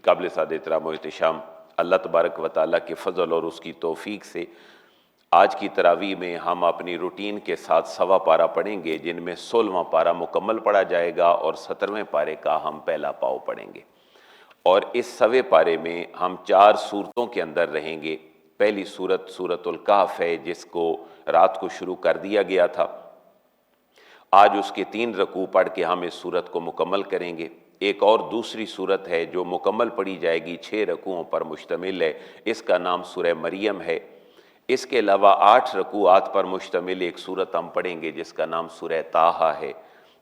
قابل سعادت احترام و احتشام، اللہ تبارک و تعالیٰ کے فضل اور اس کی توفیق سے آج کی تراویح میں ہم اپنی روٹین کے ساتھ 1.25 پارہ پڑھیں گے، جن میں 16واں پارہ مکمل پڑھا جائے گا اور 17ویں پارے کا ہم پہلا پاؤ پڑھیں گے۔ اور اس 1.25 پارے میں ہم 4 صورتوں کے اندر رہیں گے۔ پہلی صورت سورۃ الکہف ہے، جس کو رات کو شروع کر دیا گیا تھا۔ آج اس کے 3 رکوع پڑھ کے ہم اس صورت کو مکمل کریں گے۔ ایک اور دوسری صورت ہے جو مکمل پڑھی جائے گی، 6 رکوعوں پر مشتمل ہے، اس کا نام سورہ مریم ہے۔ اس کے علاوہ 8 رکوعات پر مشتمل ایک صورت ہم پڑھیں گے جس کا نام سورہ طٰہٰ ہے۔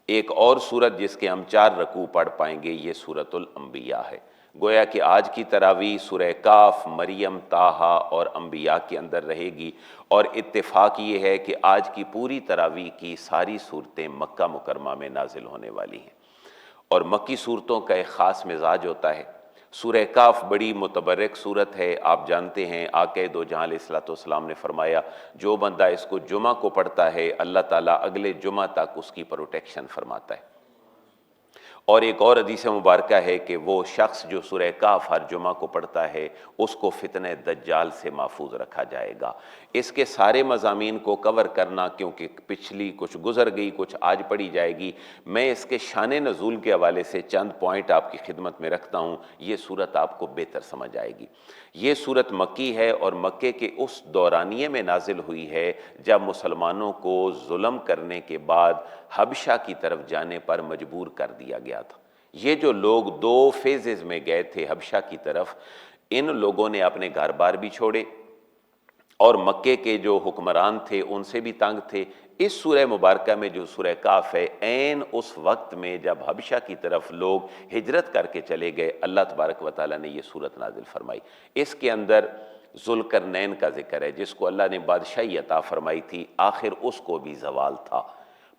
ایک اور صورت جس کے ہم 4 رکوع پڑھ پائیں گے، یہ سورۃ الانبیاء ہے۔ گویا کہ آج کی تراویح سورہ کاف، مریم، طٰہٰ اور انبیاء کے اندر رہے گی، اور اتفاق یہ ہے کہ آج کی پوری تراویح کی ساری صورتیں مکہ مکرمہ میں نازل ہونے والی ہیں۔ اور مکی صورتوں کا ایک خاص مزاج ہوتا ہے۔ سورہ کاف بڑی متبرک صورت ہے، آپ جانتے ہیں آقا دو جہاں علیہ الصلوۃ والسلام نے فرمایا جو بندہ اس کو جمعہ کو پڑھتا ہے اللہ تعالیٰ اگلے جمعہ تک اس کی پروٹیکشن فرماتا ہے۔ اور ایک اور حدیث مبارکہ ہے کہ وہ شخص جو سورہ کاف ہر جمعہ کو پڑھتا ہے اس کو فتنہ دجال سے محفوظ رکھا جائے گا۔ اس کے سارے مضامین کو کور کرنا، کیونکہ پچھلی کچھ گزر گئی، کچھ آج پڑھی جائے گی، میں اس کے شان نزول کے حوالے سے چند پوائنٹ آپ کی خدمت میں رکھتا ہوں، یہ صورت آپ کو بہتر سمجھ آئے گی۔ یہ صورت مکی ہے اور مکے کے اس دورانیے میں نازل ہوئی ہے جب مسلمانوں کو ظلم کرنے کے بعد حبشہ کی طرف جانے پر مجبور کر دیا گیا تھا۔ یہ جو لوگ 2 فیزز میں گئے تھے حبشہ کی طرف، ان لوگوں نے اپنے گھر بار بھی چھوڑے اور مکے کے جو حکمران تھے ان سے بھی تنگ تھے۔ اس سورہ مبارکہ میں جو سورہ کاف ہے، عین اس وقت میں جب حبشہ کی طرف لوگ ہجرت کر کے چلے گئے، اللہ تبارک و تعالیٰ نے یہ صورت نازل فرمائی۔ اس کے اندر ذوالقرنین کا ذکر ہے، جس کو اللہ نے بادشاہی عطا فرمائی تھی، آخر اس کو بھی زوال تھا۔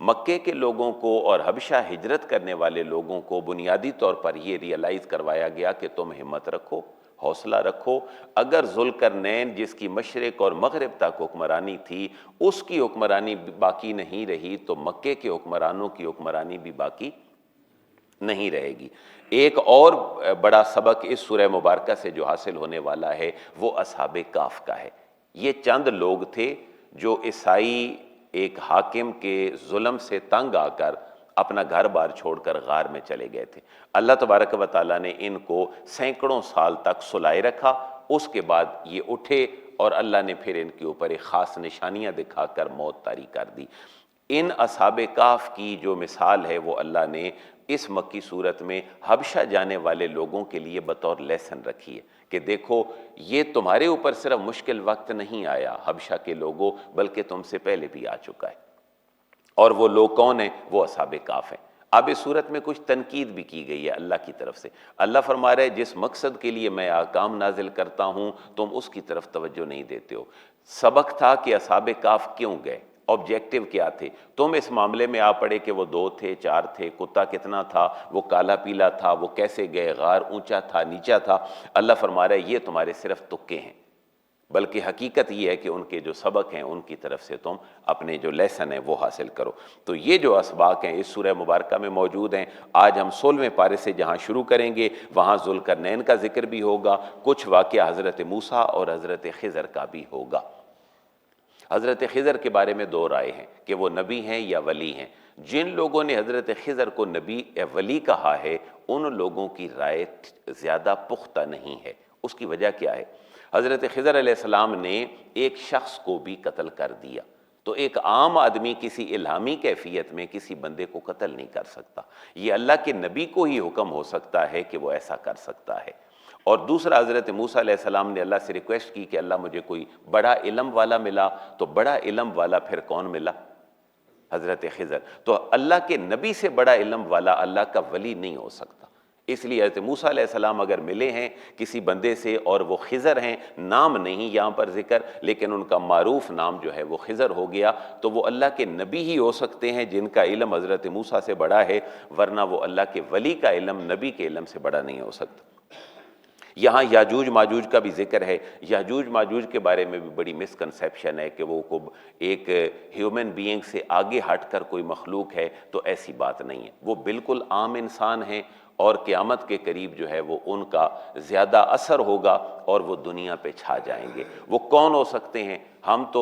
مکے کے لوگوں کو اور حبشہ ہجرت کرنے والے لوگوں کو بنیادی طور پر یہ ریئلائز کروایا گیا کہ تم ہمت رکھو، حوصلہ رکھو، اگر ذوالقرنین جس کی مشرق اور مغرب تک حکمرانی تھی اس کی حکمرانی باقی نہیں رہی تو مکے کے حکمرانوں کی حکمرانی بھی باقی نہیں رہے گی۔ ایک اور بڑا سبق اس سورہ مبارکہ سے جو حاصل ہونے والا ہے وہ اصحاب کہف کا ہے۔ یہ چند لوگ تھے جو عیسائی ایک حاکم کے ظلم سے تنگ آ کر اپنا گھر بار چھوڑ کر غار میں چلے گئے تھے۔ اللہ تبارک و تعالیٰ نے ان کو سینکڑوں سال تک سلائے رکھا، اس کے بعد یہ اٹھے اور اللہ نے پھر ان کے اوپر ایک خاص نشانیاں دکھا کر موت طاری کر دی۔ ان اصحاب کہف کی جو مثال ہے وہ اللہ نے اس مکی صورت میں حبشہ جانے والے لوگوں کے لیے بطور لیسن رکھی ہے کہ دیکھو یہ تمہارے اوپر صرف مشکل وقت نہیں آیا حبشہ کے لوگوں، بلکہ تم سے پہلے بھی آ چکا ہے۔ اور وہ لوگ کون ہیں؟ وہ اصحاب کہف ہیں۔ اب اس صورت میں کچھ تنقید بھی کی گئی ہے اللہ کی طرف سے۔ اللہ فرما رہا ہے جس مقصد کے لیے میں احکام نازل کرتا ہوں تم اس کی طرف توجہ نہیں دیتے ہو۔ سبق تھا کہ اصحاب کہف کیوں گئے، آبجیکٹیو کیا تھے۔ تم اس معاملے میں آ پڑے کہ وہ 2 تھے، 4 تھے، کتا کتنا تھا، وہ کالا پیلا تھا، وہ کیسے گئے، غار اونچا تھا، نیچا تھا۔ اللہ فرما رہا ہے یہ تمہارے صرف تکے ہیں، بلکہ حقیقت یہ ہے کہ ان کے جو سبق ہیں ان کی طرف سے تم اپنے جو لیسن ہیں وہ حاصل کرو۔ تو یہ جو اسباق ہیں اس سورہ مبارکہ میں موجود ہیں۔ آج ہم 16ویں پارے سے جہاں شروع کریں گے وہاں ذوالقرنین کا ذکر بھی ہوگا، کچھ واقعہ حضرت موسیٰ اور حضرت خضر کا بھی ہوگا۔ حضرت خضر کے بارے میں 2 رائے ہیں کہ وہ نبی ہیں یا ولی ہیں۔ جن لوگوں نے حضرت خضر کو نبی یا ولی کہا ہے ان لوگوں کی رائے زیادہ پختہ نہیں ہے۔ اس کی وجہ کیا ہے؟ حضرت خضر علیہ السلام نے ایک شخص کو بھی قتل کر دیا، تو ایک عام آدمی کسی الہامی کیفیت میں کسی بندے کو قتل نہیں کر سکتا، یہ اللہ کے نبی کو ہی حکم ہو سکتا ہے کہ وہ ایسا کر سکتا ہے۔ اور دوسرا حضرت موسیٰ علیہ السلام نے اللہ سے ریکویسٹ کی کہ اللہ مجھے کوئی بڑا علم والا ملا، تو بڑا علم والا پھر کون ملا؟ حضرت خضر۔ تو اللہ کے نبی سے بڑا علم والا اللہ کا ولی نہیں ہو سکتا۔ اس لیے حضرت موسیٰ علیہ السلام اگر ملے ہیں کسی بندے سے اور وہ خضر ہیں، نام نہیں یہاں پر ذکر لیکن ان کا معروف نام جو ہے وہ خضر ہو گیا، تو وہ اللہ کے نبی ہی ہو سکتے ہیں جن کا علم حضرت موسیٰ سے بڑا ہے، ورنہ وہ اللہ کے ولی کا علم نبی کے علم سے بڑا نہیں ہو سکتا۔ یہاں یاجوج ماجوج کا بھی ذکر ہے۔ یاجوج ماجوج کے بارے میں بھی بڑی مسکنسیپشن ہے کہ وہ ایک ہیومن بینگ سے آگے ہٹ کر کوئی مخلوق ہے، تو ایسی بات نہیں ہے۔ وہ بالکل عام انسان ہیں اور قیامت کے قریب جو ہے وہ ان کا زیادہ اثر ہوگا اور وہ دنیا پہ چھا جائیں گے۔ وہ کون ہو سکتے ہیں؟ ہم تو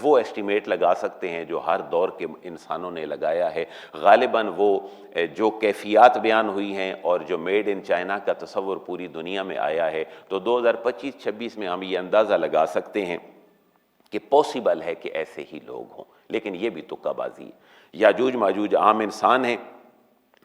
وہ ایسٹیمیٹ لگا سکتے ہیں جو ہر دور کے انسانوں نے لگایا ہے، غالباً وہ جو کیفیات بیان ہوئی ہیں اور جو میڈ ان چائنا کا تصور پوری دنیا میں آیا ہے، تو 2025-26 میں ہم یہ اندازہ لگا سکتے ہیں کہ پاسبل ہے کہ ایسے ہی لوگ ہوں، لیکن یہ بھی تکہ بازی ہے۔ یاجوج ماجوج عام انسان ہیں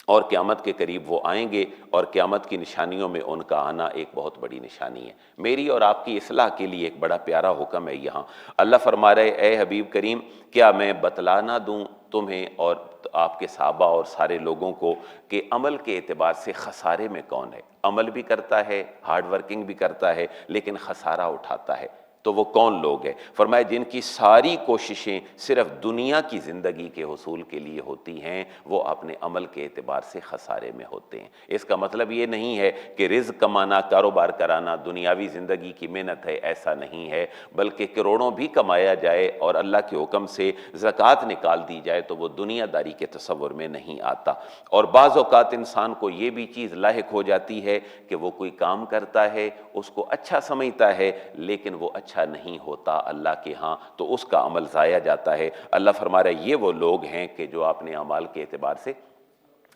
اور قیامت کے قریب وہ آئیں گے، اور قیامت کی نشانیوں میں ان کا آنا ایک بہت بڑی نشانی ہے۔ میری اور آپ کی اصلاح کے لیے ایک بڑا پیارا حکم ہے یہاں۔ اللہ فرما رہے اے حبیب کریم، کیا میں بتلا نہ دوں تمہیں اور آپ کے صحابہ اور سارے لوگوں کو کہ عمل کے اعتبار سے خسارے میں کون ہے؟ عمل بھی کرتا ہے، ہارڈ ورکنگ بھی کرتا ہے، لیکن خسارہ اٹھاتا ہے، تو وہ کون لوگ ہیں؟ فرمایا جن کی ساری کوششیں صرف دنیا کی زندگی کے حصول کے لیے ہوتی ہیں، وہ اپنے عمل کے اعتبار سے خسارے میں ہوتے ہیں۔ اس کا مطلب یہ نہیں ہے کہ رزق کمانا، کاروبار کرانا دنیاوی زندگی کی محنت ہے، ایسا نہیں ہے، بلکہ کروڑوں بھی کمایا جائے اور اللہ کے حکم سے زکوٰۃ نکال دی جائے تو وہ دنیا داری کے تصور میں نہیں آتا۔ اور بعض اوقات انسان کو یہ بھی چیز لاحق ہو جاتی ہے کہ وہ کوئی کام کرتا ہے، اس کو اچھا سمجھتا ہے، لیکن وہ اچھا نہیں ہوتا اللہ کے ہاں، تو اس کا عمل ضائع جاتا ہے۔ اللہ فرما رہا ہے یہ وہ لوگ ہیں کہ جو اپنے اعمال کے اعتبار سے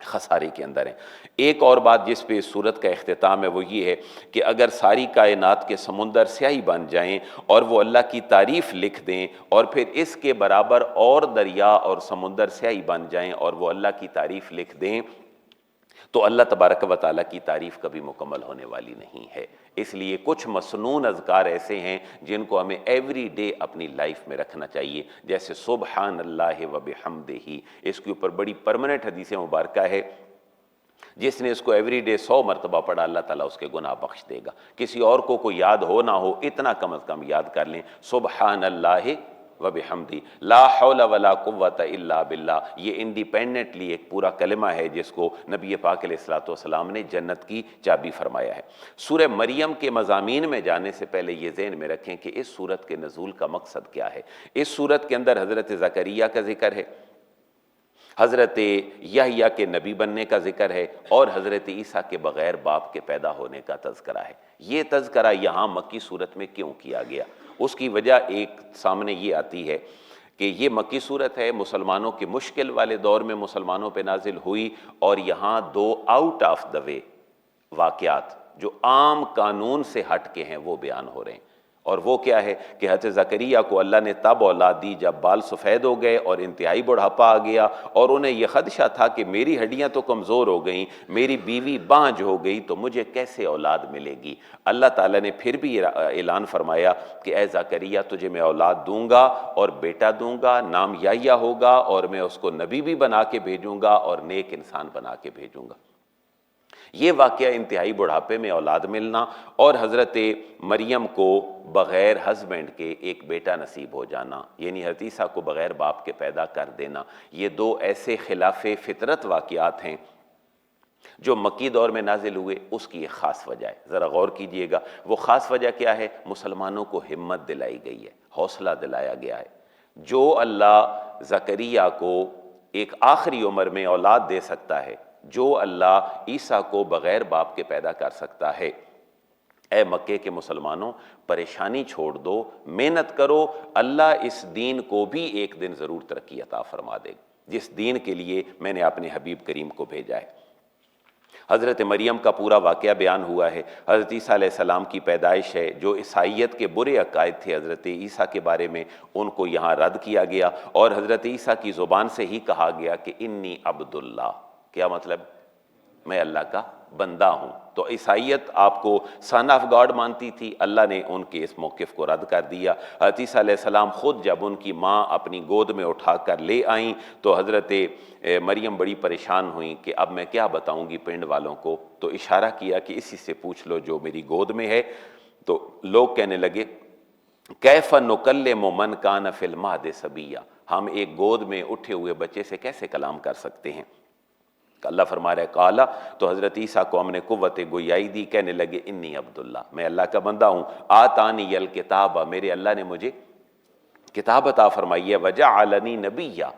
خسارے کے اندر ہیں۔ ایک اور بات جس پہ اس سورت کا اختتام ہے وہ یہ ہے کہ اگر ساری کائنات کے سمندر سیاہی بن جائیں اور وہ اللہ کی تعریف لکھ دیں، اور پھر اس کے برابر اور دریا اور سمندر سیاہی بن جائیں اور وہ اللہ کی تعریف لکھ دیں، تو اللہ تبارک و تعالیٰ کی تعریف کبھی مکمل ہونے والی نہیں ہے۔ اس لیے کچھ مسنون اذکار ایسے ہیں جن کو ہمیں ایوری ڈے اپنی لائف میں رکھنا چاہیے، جیسے سبحان اللہ و بحمدہ، اس کے اوپر بڑی پرماننٹ حدیث مبارکہ ہے، جس نے اس کو ایوری ڈے 100 مرتبہ پڑھا اللہ تعالیٰ اس کے گناہ بخش دے گا۔ کسی اور کو کوئی یاد ہو نہ ہو، اتنا کم از کم یاد کر لیں، سبحان اللہ وبحمدہ، لا حول ولا قوت الا باللہ۔ یہ انڈیپینڈنٹلی ایک پورا کلمہ ہے جس کو نبی پاک علیہ الصلوۃ والسلام نے جنت کی چابی فرمایا ہے۔ سورہ مریم کے مضامین میں جانے سے پہلے یہ ذہن میں رکھیں کہ اس سورت کے نزول کا مقصد کیا ہے۔ اس سورت کے اندر حضرت زکریا کا ذکر ہے، حضرت یحییٰ کے نبی بننے کا ذکر ہے، اور حضرت عیسیٰ کے بغیر باپ کے پیدا ہونے کا تذکرہ ہے۔ یہ تذکرہ یہاں مکی صورت میں کیوں کیا گیا؟ اس کی وجہ ایک سامنے یہ آتی ہے کہ یہ مکی صورت ہے، مسلمانوں کے مشکل والے دور میں مسلمانوں پہ نازل ہوئی، اور یہاں دو آؤٹ آف دا وے واقعات جو عام قانون سے ہٹ کے ہیں وہ بیان ہو رہے ہیں۔ اور وہ کیا ہے کہ حضرت زکریا کو اللہ نے تب اولاد دی جب بال سفید ہو گئے اور انتہائی بڑھاپا آ گیا، اور انہیں یہ خدشہ تھا کہ میری ہڈیاں تو کمزور ہو گئیں، میری بیوی بانجھ ہو گئی، تو مجھے کیسے اولاد ملے گی؟ اللہ تعالیٰ نے پھر بھی اعلان فرمایا کہ اے زکریا تجھے میں اولاد دوں گا، اور بیٹا دوں گا، نام یحییٰ ہوگا، اور میں اس کو نبی بھی بنا کے بھیجوں گا اور نیک انسان بنا کے بھیجوں گا۔ یہ واقعہ انتہائی بڑھاپے میں اولاد ملنا اور حضرت مریم کو بغیر ہسبینڈ کے ایک بیٹا نصیب ہو جانا، یعنی حضرت عیسیٰ کو بغیر باپ کے پیدا کر دینا، یہ دو ایسے خلاف فطرت واقعات ہیں جو مکی دور میں نازل ہوئے۔ اس کی ایک خاص وجہ ہے، ذرا غور کیجئے گا۔ وہ خاص وجہ کیا ہے؟ مسلمانوں کو ہمت دلائی گئی ہے، حوصلہ دلایا گیا ہے۔ جو اللہ زکریا کو ایک آخری عمر میں اولاد دے سکتا ہے، جو اللہ عیسیٰ کو بغیر باپ کے پیدا کر سکتا ہے، اے مکے کے مسلمانوں پریشانی چھوڑ دو، محنت کرو، اللہ اس دین کو بھی ایک دن ضرور ترقی عطا فرما دے گا، جس دین کے لیے میں نے اپنے حبیب کریم کو بھیجا ہے۔ حضرت مریم کا پورا واقعہ بیان ہوا ہے، حضرت عیسیٰ علیہ السلام کی پیدائش ہے، جو عیسائیت کے برے عقائد تھے حضرت عیسیٰ کے بارے میں ان کو یہاں رد کیا گیا، اور حضرت عیسیٰ کی زبان سے ہی کہا گیا کہ انی عبداللہ، کیا مطلب؟ میں اللہ کا بندہ ہوں۔ تو عیسائیت آپ کو سن آف گاڈ مانتی تھی، اللہ نے ان کے اس موقف کو رد کر دیا۔ حضرت عیسیٰ علیہ السلام خود جب ان کی ماں اپنی گود میں اٹھا کر لے آئیں تو حضرت مریم بڑی پریشان ہوئیں کہ اب میں کیا بتاؤں گی پنڈ والوں کو، تو اشارہ کیا کہ اسی سے پوچھ لو جو میری گود میں ہے۔ تو لوگ کہنے لگے کیف نکلم من کان فی المہد صبیا، ہم ایک گود میں اٹھے ہوئے بچے سے کیسے کلام کر سکتے ہیں؟ اللہ فرما رہا ہے قالا، تو حضرت عیسیٰ کو ہم نے قوت گویائی دی، کہنے لگے انی عبداللہ، میں اللہ کا بندہ ہوں، آتانی الکتاب، میرے اللہ نے مجھے کتاب عطا فرمائی ہے، وجعلنی نبیا،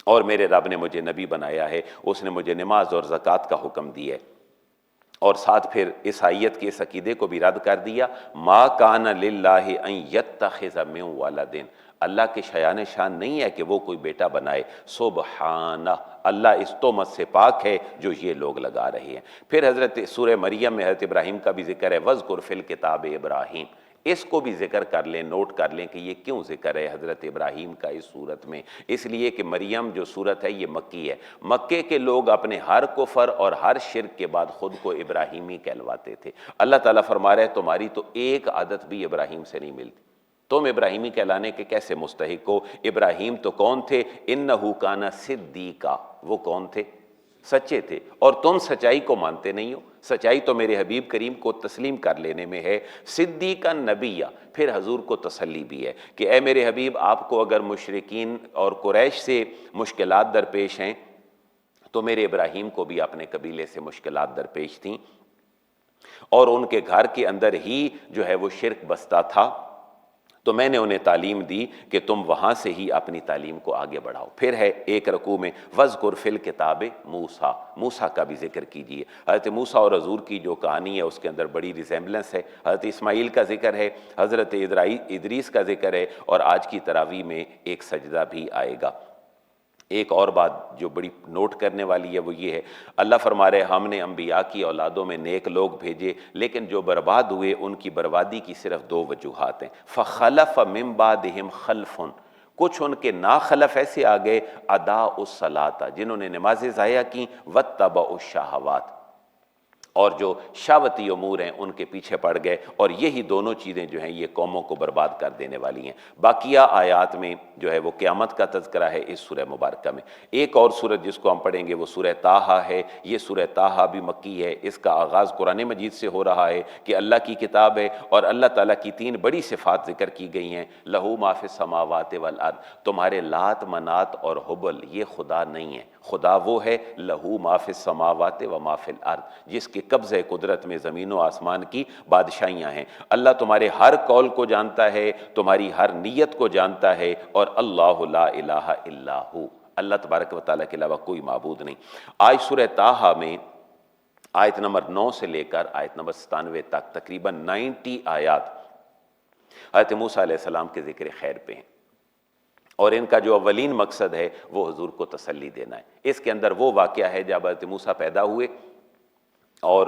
اور میرے رب نے مجھے نبی بنایا ہے، اس نے مجھے نماز اور زکوٰۃ کا حکم دیا ہے۔ اور ساتھ پھر اس آیت کے اس عقیدے کو بھی رد کر دیا، ما کان للہ ان یتخذ من ولد، اللہ کے شایان شان نہیں ہے کہ وہ کوئی بیٹا بنائے، سبحانہ، اللہ اس تہمت سے پاک ہے جو یہ لوگ لگا رہے ہیں۔ پھر حضرت سورہ مریم میں حضرت ابراہیم کا بھی ذکر ہے، وَاذْكُرْ فِي الْكِتَابِ ابراہیم، اس کو بھی ذکر کر لیں، نوٹ کر لیں کہ یہ کیوں ذکر ہے حضرت ابراہیم کا اس صورت میں۔ اس لیے کہ مریم جو صورت ہے یہ مکی ہے، مکے کے لوگ اپنے ہر کفر اور ہر شرک کے بعد خود کو ابراہیمی کہلواتے تھے۔ اللہ تعالیٰ فرما رہے ہیں تمہاری تو ایک عادت بھی ابراہیم سے نہیں ملتی، تم ابراہیمی کہلانے کے کیسے مستحق ہو؟ ابراہیم تو کون تھے؟ انہو کان صدیقا، وہ کون تھے؟ سچے تھے، اور تم سچائی کو مانتے نہیں ہو۔ سچائی تو میرے حبیب کریم کو تسلیم کر لینے میں ہے، صدیقا نبیہ، پھر حضور کو تسلی بھی ہے کہ اے میرے حبیب، آپ کو اگر مشرکین اور قریش سے مشکلات درپیش ہیں تو میرے ابراہیم کو بھی اپنے قبیلے سے مشکلات درپیش تھیں، اور ان کے گھر کے اندر ہی جو ہے وہ شرک بستہ تھا، تو میں نے انہیں تعلیم دی کہ تم وہاں سے ہی اپنی تعلیم کو آگے بڑھاؤ۔ پھر ہے ایک رکوع میں وَاذْكُرْ فِي الْكِتَابِ موسیٰ، موسیٰ کا بھی ذکر کیجئے۔ حضرت موسیٰ اور حضور کی جو کہانی ہے اس کے اندر بڑی ریزیمبلنس ہے، حضرت اسماعیل کا ذکر ہے، حضرت ادریس کا ذکر ہے، اور آج کی تراویح میں ایک سجدہ بھی آئے گا۔ ایک اور بات جو بڑی نوٹ کرنے والی ہے وہ یہ ہے، اللہ فرما رہے ہم نے انبیاء کی اولادوں میں نیک لوگ بھیجے، لیکن جو برباد ہوئے ان کی بربادی کی صرف دو وجوہات ہیں، فخلف من بعدہم خلف، کچھ ان کے ناخلف ایسے آ گئے، اضاعوا الصلاۃ، جنہوں نے نمازیں ضائع کی، واتبعوا الشہوات، اور جو شہوتی امور ہیں ان کے پیچھے پڑ گئے، اور یہی دونوں چیزیں جو ہیں یہ قوموں کو برباد کر دینے والی ہیں۔ باقیہ آیات میں جو ہے وہ قیامت کا تذکرہ ہے اس سورہ مبارکہ میں۔ ایک اور سورت جس کو ہم پڑھیں گے وہ سورہ طٰہٰ ہے، یہ سورہ طٰہٰ بھی مکی ہے، اس کا آغاز قرآن مجید سے ہو رہا ہے کہ اللہ کی کتاب ہے، اور اللہ تعالیٰ کی تین بڑی صفات ذکر کی گئی ہیں، لہو ما فی السماوات والارض، تمہارے لات منات اور حبل یہ خدا نہیں ہے، خدا وہ ہے لہو ما فی السماوات و ما فی الارض، جس کے قبضہ قدرت میں زمین و آسمان کی بادشاہیاں ہیں۔ اللہ تمہارے ہر قول کو جانتا ہے، تمہاری ہر نیت کو جانتا ہے، اور اللہ لا الہ الا ہو، اللہ تبارک و تعالیٰ کے علاوہ کوئی معبود نہیں۔ آج سورہ طٰہٰ میں آیت نمبر 9 سے لے کر آیت نمبر 97 تک تقریباً 90 آیات حضرت موسیٰ علیہ السلام کے ذکر خیر پہ ہیں، اور ان کا جو اولین مقصد ہے وہ حضور کو تسلی دینا ہے۔ اس کے اندر وہ واقعہ ہے جب حضرت موسیٰ پیدا ہوئے اور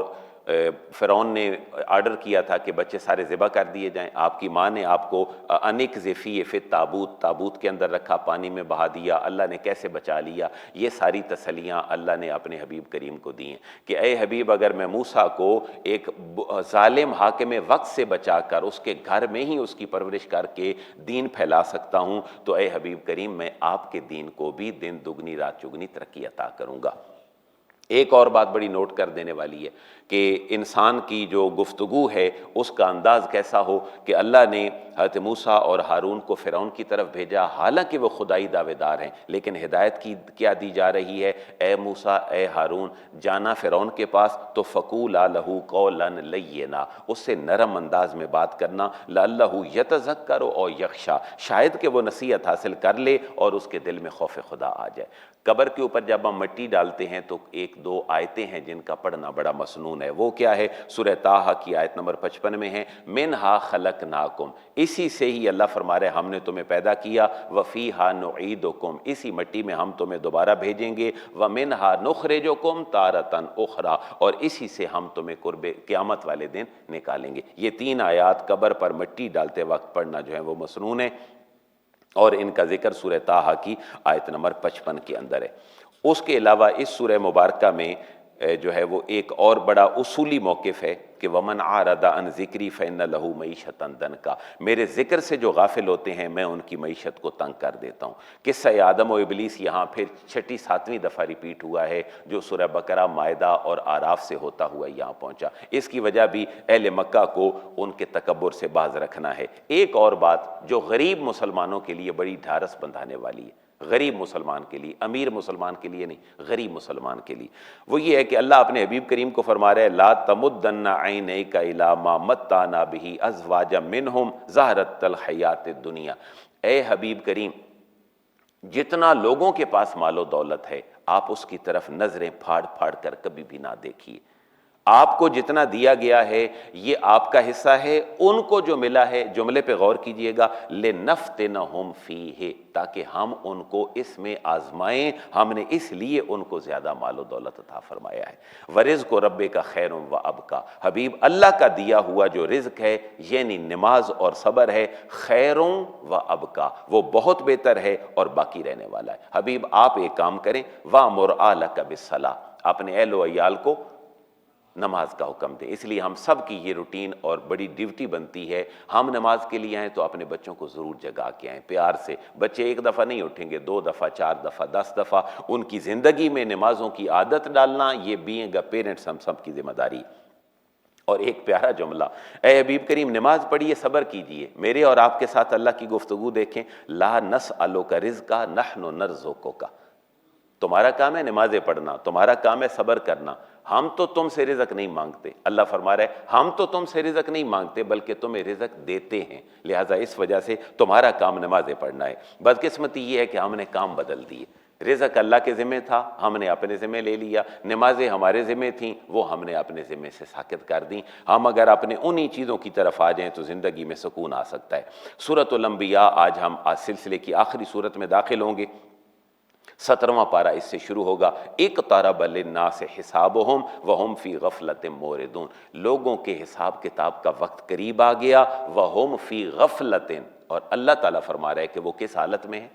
فرعون نے آرڈر کیا تھا کہ بچے سارے ذبح کر دیے جائیں، آپ کی ماں نے آپ کو انک ذفی فی تابوت، تابوت کے اندر رکھا، پانی میں بہا دیا، اللہ نے کیسے بچا لیا، یہ ساری تسلیاں اللہ نے اپنے حبیب کریم کو دی ہیں کہ اے حبیب، اگر میں موسیٰ کو ایک ظالم حاکم وقت سے بچا کر اس کے گھر میں ہی اس کی پرورش کر کے دین پھیلا سکتا ہوں، تو اے حبیب کریم میں آپ کے دین کو بھی دن دگنی رات چگنی ترقی عطا کروں گا۔ ایک اور بات بڑی نوٹ کر دینے والی ہے کہ انسان کی جو گفتگو ہے اس کا انداز کیسا ہو کہ اللہ نے حضرت موسیٰ اور ہارون کو فرعون کی طرف بھیجا، حالانکہ وہ خدائی دعوے دار ہیں، لیکن ہدایت کی کیا دی جا رہی ہے، اے موسیٰ اے ہارون، جانا فرعون کے پاس تو فقولا لہ قولا لینا، اس سے نرم انداز میں بات کرنا، لعلہ یتذکر او یخشی، شاید کہ وہ نصیحت حاصل کر لے اور اس کے دل میں خوف خدا آ جائے۔ قبر کے اوپر جب ہم مٹی ڈالتے ہیں تو ایک دو آیتیں ہیں جن کا پڑھنا بڑا مسنون ہے، وہ کیا ہے؟ سورہ طٰہٰ کی آیت نمبر 55 میں ہے، منہا خلقناکم، اسی سے ہی اللہ فرما رہے ہم نے تمہیں پیدا کیا، وفیہا نعیدکم، اسی مٹی میں ہم تمہیں دوبارہ بھیجیں گے، ومنہا نخرجکم تارۃ اخری، اور اسی سے ہم تمہیں قرب قیامت والے دن نکالیں گے۔ یہ تین آیات قبر پر مٹی ڈالتے وقت پڑھنا جو ہے وہ مسنون ہے، اور ان کا ذکر سورہ طٰہٰ کی آیت نمبر 55 کے اندر ہے۔ اس کے علاوہ اس سورہ مبارکہ میں جو ہے وہ ایک اور بڑا اصولی موقف ہے کہ وَمَنْ عَارَضَ عَنْ ذِكْرِي فَإِنَّ لَهُ مَعِيشَةً ضَنْكًا، میرے ذکر سے جو غافل ہوتے ہیں میں ان کی معیشت کو تنگ کر دیتا ہوں۔ قصہ آدم و ابلیس یہاں پھر 6 7ویں دفعہ ریپیٹ ہوا ہے، جو سورہ بقرہ، مائدہ اور آراف سے ہوتا ہوا یہاں پہنچا۔ اس کی وجہ بھی اہل مکہ کو ان کے تکبر سے باز رکھنا ہے۔ ایک اور بات جو غریب مسلمانوں کے لیے بڑی ڈھارس بندھانے والی ہے، غریب مسلمان کے لیے، امیر مسلمان کے لیے نہیں، غریب مسلمان کے لیے، وہ یہ ہے کہ اللہ اپنے حبیب کریم کو فرما رہے لا تمدن عینیک الی ما متعنا بہ ازواجا منہم زہرۃ الحیات الدنیا، اے حبیب کریم جتنا لوگوں کے پاس مال و دولت ہے آپ اس کی طرف نظریں پھاڑ پھاڑ کر کبھی بھی نہ دیکھیے۔ آپ کو جتنا دیا گیا ہے یہ آپ کا حصہ ہے، ان کو جو ملا ہے، جملے پہ غور کیجئے گا، لِنَفْتِنَهُمْ فِيهِ، تاکہ ہم ان کو اس میں آزمائیں، ہم نے اس لیے ان کو زیادہ مال و دولت عطا فرمایا ہے۔ وَرِزْقُ رَبِّكَ خَيْرٌ وَأَبْقَىٰ، حبیب اللہ کا دیا ہوا جو رزق ہے یعنی نماز اور صبر ہے، خیرٌ وَأَبْقَىٰ، وہ بہت بہتر ہے اور باقی رہنے والا ہے۔ حبیب آپ ایک کام کریں، وَأْمُرْ أَهْلَكَ بِالصَّلَاةِ، اپنے اہل و عیال کو نماز کا حکم دیں۔ اس لیے ہم سب کی یہ روٹین اور بڑی ڈیوٹی بنتی ہے، ہم نماز کے لیے آئیں تو اپنے بچوں کو ضرور جگا کے آئیں پیار سے۔ بچے ایک دفعہ نہیں اٹھیں گے، 2 دفعہ، 4 دفعہ، 10 دفعہ، ان کی زندگی میں نمازوں کی عادت ڈالنا یہ بینگ اے پیرنٹس ہم سب کی ذمہ داری۔ اور ایک پیارا جملہ، اے حبیب کریم نماز پڑھیے، صبر کیجئے، میرے اور آپ کے ساتھ اللہ کی گفتگو دیکھیں، لا نسألک رزقا نحن نرزقک، تمہارا کام ہے نمازیں پڑھنا، تمہارا کام ہے صبر کرنا، ہم تو تم سے رزق نہیں مانگتے۔ اللہ فرما رہا ہے ہم تو تم سے رزق نہیں مانگتے بلکہ تمہیں رزق دیتے ہیں، لہٰذا اس وجہ سے تمہارا کام نمازیں پڑھنا ہے۔ بدقسمتی یہ ہے کہ ہم نے کام بدل دیے، رزق اللہ کے ذمہ تھا، ہم نے اپنے ذمہ لے لیا، نمازیں ہمارے ذمہ تھیں، وہ ہم نے اپنے ذمہ سے ساقط کر دیں۔ ہم اگر اپنے انہی چیزوں کی طرف آ جائیں تو زندگی میں سکون آ سکتا ہے۔ سورۃ الانبیاء، آج ہم سلسلے کی آخری سورت میں داخل ہوں گے۔ 17واں پارہ اس سے شروع ہوگا، اقترب للناس حسابہم وہم فی غفلۃ موردون، لوگوں کے حساب کتاب کا وقت قریب آ گیا، وہم فی غفلۃ، اور اللہ تعالیٰ فرما رہا ہے کہ وہ کس حالت میں ہیں،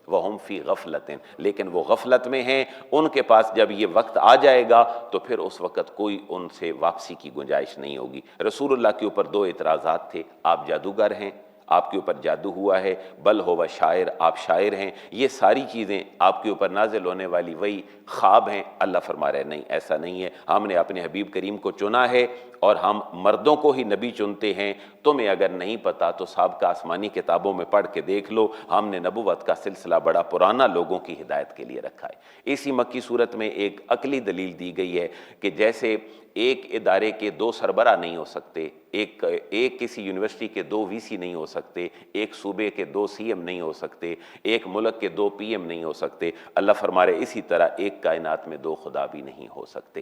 وہم فی غفلۃ، لیکن وہ غفلت میں ہیں، ان کے پاس جب یہ وقت آ جائے گا تو پھر اس وقت کوئی ان سے واپسی کی گنجائش نہیں ہوگی۔ رسول اللہ کے اوپر 2 اعتراضات تھے، آپ جادوگر ہیں، آپ کے اوپر جادو ہوا ہے، بل ہوا شاعر، آپ شاعر ہیں، یہ ساری چیزیں آپ کے اوپر نازل ہونے والی وہی خواب ہیں۔ اللہ فرما رہے نہیں، ایسا نہیں ہے، ہم نے اپنے حبیب کریم کو چنا ہے اور ہم مردوں کو ہی نبی چنتے ہیں۔ تمہیں اگر نہیں پتا تو سابقہ آسمانی کتابوں میں پڑھ کے دیکھ لو، ہم نے نبوت کا سلسلہ بڑا پرانا لوگوں کی ہدایت کے لیے رکھا ہے۔ اسی مکی صورت میں ایک عقلی دلیل دی گئی ہے کہ جیسے ایک ادارے کے 2 سربراہ نہیں ہو سکتے، ایک کسی یونیورسٹی کے 2 وی سی نہیں ہو سکتے، ایک صوبے کے 2 سی ایم نہیں ہو سکتے، ایک ملک کے 2 پی ایم نہیں ہو سکتے، اللہ فرما رہے اسی طرح ایک کائنات میں 2 خدا بھی نہیں ہو سکتے،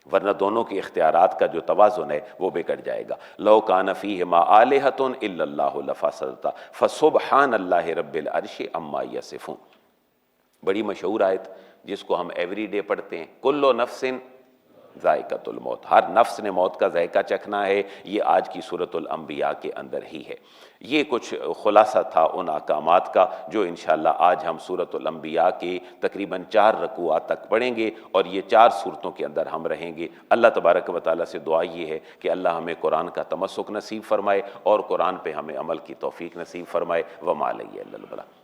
ورنہ دونوں کے اختیارات کا جو توازن ہے وہ بگڑ جائے گا۔ لو کان فیہما آلہۃ الا اللہ لفسدتا فسبحان اللہ رب العرش عما یصفون، بڑی مشہور آیت جس کو ہم ایوری ڈے پڑھتے ہیں، کل نفس ذائقۃ الموت، ہر نفس نے موت کا ذائقہ چکھنا ہے، یہ آج کی سورۃ الانبیاء کے اندر ہی ہے۔ یہ کچھ خلاصہ تھا ان احکامات کا جو انشاءاللہ آج ہم سورۃ الانبیاء کے تقریباً 4 رکوعات تک پڑھیں گے اور یہ 4 سورتوں کے اندر ہم رہیں گے۔ اللہ تبارک و تعالیٰ سے دعا یہ ہے کہ اللہ ہمیں قرآن کا تمسک نصیب فرمائے اور قرآن پہ ہمیں عمل کی توفیق نصیب فرمائے۔ وما علیہ الا البلاغ۔